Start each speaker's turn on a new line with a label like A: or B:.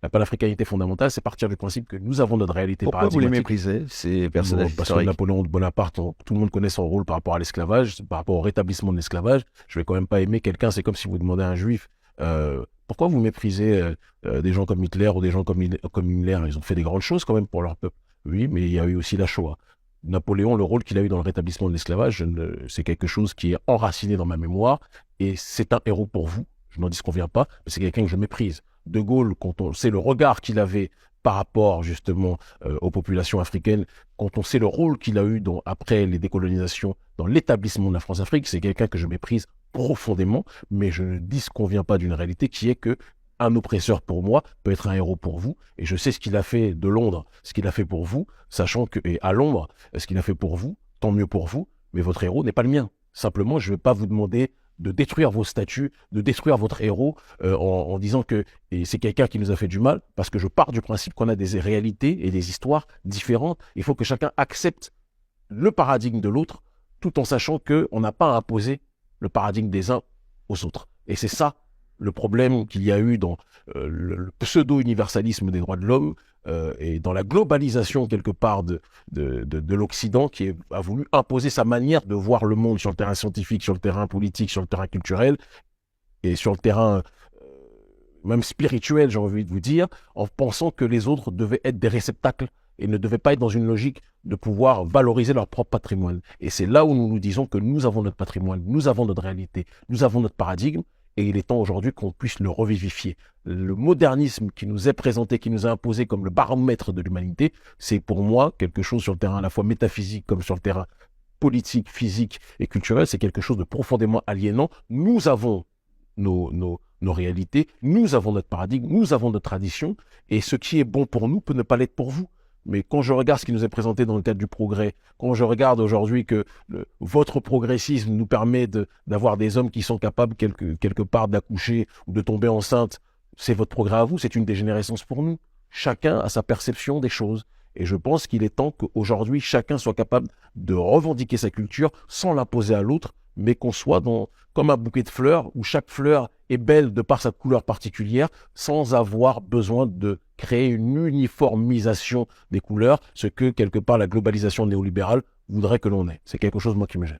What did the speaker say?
A: La panafricanité fondamentale, c'est partir du principe que nous avons notre réalité
B: Pourquoi vous les
A: paradigmatique.
B: méprisez, ces personnages
A: Parce que
B: historiques?
A: Napoléon Bonaparte, tout le monde connaît son rôle par rapport à l'esclavage, par rapport au rétablissement de l'esclavage. Je vais quand même pas aimer quelqu'un, c'est comme si vous demandez à un juif, pourquoi vous méprisez des gens comme Hitler ou des gens comme Himmler. Ils ont fait des grandes choses quand même pour leur peuple. Oui, mais il y a eu aussi la Shoah. Napoléon, le rôle qu'il a eu dans le rétablissement de l'esclavage, c'est quelque chose qui est enraciné dans ma mémoire et c'est un héros pour vous. Je n'en disconviens pas, mais c'est quelqu'un que je méprise. De Gaulle, quand on sait le regard qu'il avait par rapport justement aux populations africaines, quand on sait le rôle qu'il a eu après les décolonisations dans l'établissement de la France-Afrique, c'est quelqu'un que je méprise profondément, mais je ne disconviens pas d'une réalité qui est que un oppresseur pour moi peut être un héros pour vous, et je sais ce qu'il a fait de Londres, ce qu'il a fait pour vous, sachant que, et à Londres, ce qu'il a fait pour vous, tant mieux pour vous, mais votre héros n'est pas le mien. Simplement, je ne vais pas vous demander de détruire vos statuts, de détruire votre héros en disant que c'est quelqu'un qui nous a fait du mal, parce que je pars du principe qu'on a des réalités et des histoires différentes. Il faut que chacun accepte le paradigme de l'autre, tout en sachant qu'on n'a pas à imposer le paradigme des uns aux autres. Et c'est ça le problème qu'il y a eu dans le pseudo-universalisme des droits de l'homme et dans la globalisation quelque part de l'Occident qui a voulu imposer sa manière de voir le monde sur le terrain scientifique, sur le terrain politique, sur le terrain culturel et sur le terrain même spirituel, j'ai envie de vous dire, en pensant que les autres devaient être des réceptacles et ne devaient pas être dans une logique de pouvoir valoriser leur propre patrimoine. Et c'est là où nous nous disons que nous avons notre patrimoine, nous avons notre réalité, nous avons notre paradigme, et il est temps aujourd'hui qu'on puisse le revivifier. Le modernisme qui nous est présenté, qui nous est imposé comme le baromètre de l'humanité, c'est pour moi quelque chose sur le terrain à la fois métaphysique comme sur le terrain politique, physique et culturel, c'est quelque chose de profondément aliénant. Nous avons nos réalités, nous avons notre paradigme, nous avons notre tradition, et ce qui est bon pour nous peut ne pas l'être pour vous. Mais quand je regarde ce qui nous est présenté dans le cadre du progrès, quand je regarde aujourd'hui que votre progressisme nous permet d'avoir des hommes qui sont capables quelque part d'accoucher ou de tomber enceinte, c'est votre progrès à vous, c'est une dégénérescence pour nous. Chacun a sa perception des choses. Et je pense qu'il est temps qu'aujourd'hui, chacun soit capable de revendiquer sa culture sans l'imposer à l'autre, mais qu'on soit comme un bouquet de fleurs où chaque fleur est belle de par sa couleur particulière sans avoir besoin de créer une uniformisation des couleurs, ce que quelque part la globalisation néolibérale voudrait que l'on ait. C'est quelque chose, moi, qui me gêne.